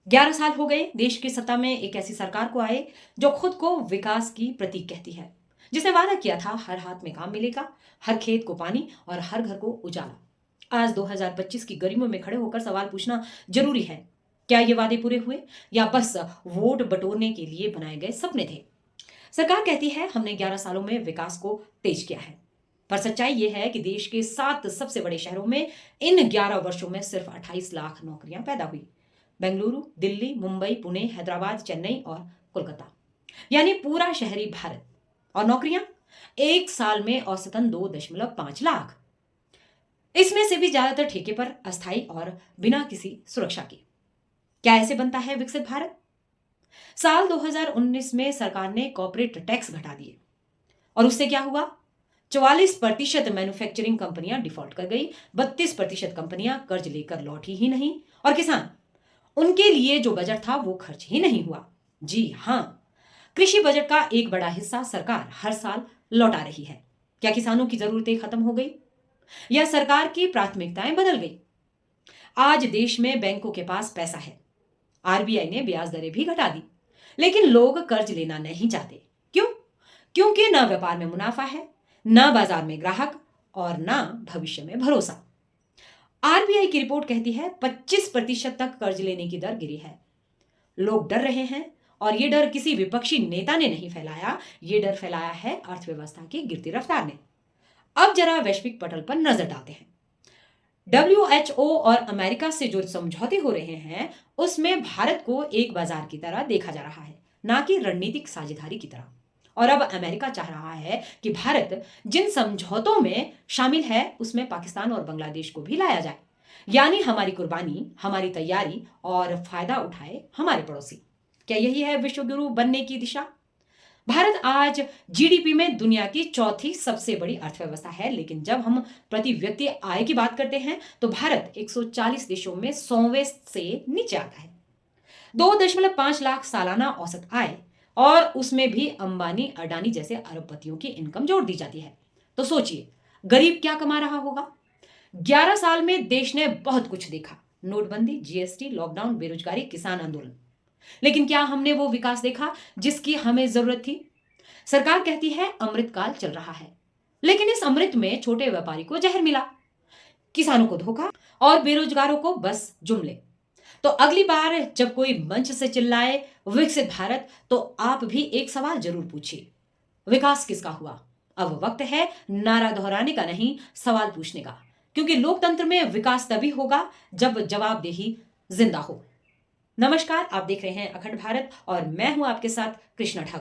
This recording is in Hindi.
11 साल हो गए देश की सत्ता में एक ऐसी सरकार को आए जो खुद को विकास की प्रतीक कहती है, जिसने वादा किया था हर हाथ में काम मिलेगा, हर खेत को पानी और हर घर को उजाला। आज 2025 की गर्मियों में खड़े होकर सवाल पूछना जरूरी है, क्या ये वादे पूरे हुए या बस वोट बटोरने के लिए बनाए गए सपने थे। सरकार कहती है हमने 11 सालों में विकास को तेज किया है, पर सच्चाई यह है कि देश के 7 सबसे बड़े शहरों में इन 11 वर्षों में सिर्फ 28 लाख नौकरियां पैदा हुई। बेंगलुरु, दिल्ली, मुंबई, पुणे, हैदराबाद, चेन्नई और कोलकाता, यानी पूरा शहरी भारत। और नौकरियां एक साल में औसतन 2.5 लाख। इसमें से भी ज्यादातर ठेके पर, अस्थायी और बिना किसी सुरक्षा के। क्या ऐसे बनता है विकसित भारत? साल 2019 में सरकार ने कॉर्पोरेट टैक्स घटा दिए और उससे क्या हुआ? 44% मैन्युफैक्चरिंग कंपनियां डिफॉल्ट कर गई, 32% कंपनियां कर्ज लेकर लौटी ही नहीं, और किसान, उनके लिए जो बजट था वो खर्च ही नहीं हुआ। जी हां, कृषि बजट का एक बड़ा हिस्सा सरकार हर साल लौटा रही है। क्या किसानों की जरूरतें खत्म हो गई या सरकार की प्राथमिकताएं बदल गई? आज देश में बैंकों के पास पैसा है, आरबीआई ने ब्याज दरें भी घटा दी, लेकिन लोग कर्ज लेना नहीं चाहते। क्यों? क्योंकि ना व्यापार में मुनाफा है, ना बाजार में ग्राहक, और ना भविष्य में भरोसा। आरबीआई की रिपोर्ट कहती है 25% तक कर्ज लेने की दर गिरी है। लोग डर रहे हैं, और ये डर किसी विपक्षी नेता ने नहीं फैलाया, ये डर फैलाया है अर्थव्यवस्था की गिरती रफ्तार ने। अब जरा वैश्विक पटल पर नजर डालते हैं। डब्ल्यूएचओ और अमेरिका से जो समझौते हो रहे हैं, उसमें भारत को एक बाजार की तरह देखा जा रहा है, ना कि रणनीतिक साझेदारी की तरह। और अब अमेरिका चाह रहा है कि भारत जिन समझौतों में शामिल है उसमें पाकिस्तान और बांग्लादेश को भी लाया जाए, यानी हमारी कुर्बानी, हमारी तैयारी और फायदा उठाए हमारे पड़ोसी। क्या यही है विश्व गुरु बनने की दिशा? भारत आज जीडीपी में दुनिया की चौथी सबसे बड़ी अर्थव्यवस्था है, लेकिन जब हम प्रति व्यक्ति आय की बात करते हैं तो भारत 140 देशों में 100वें से नीचे आता है। 2.5 लाख सालाना औसत आय, और उसमें भी अंबानी अडानी जैसे अरबपतियों की इनकम जोड़ दी जाती है। तो सोचिए, गरीब क्या कमा रहा होगा? 11 साल में देश ने बहुत कुछ देखा, नोटबंदी, जीएसटी, लॉकडाउन, बेरोजगारी, किसान आंदोलन। लेकिन क्या हमने वो विकास देखा जिसकी हमें जरूरत थी? सरकार कहती है अमृत काल चल रहा है, लेकिन इस अमृत में छोटे व्यापारी को जहर मिला, किसानों को धोखा, और बेरोजगारों को बस जुमले। तो अगली बार जब कोई मंच से चिल्लाए विकसित भारत, तो आप भी एक सवाल जरूर पूछिए, विकास किसका हुआ? अब वक्त है नारा दोहराने का नहीं, सवाल पूछने का। क्योंकि लोकतंत्र में विकास तभी होगा जब जवाबदेही जिंदा हो। नमस्कार, आप देख रहे हैं अखंड भारत और मैं हूं आपके साथ कृष्णा ठाकुर।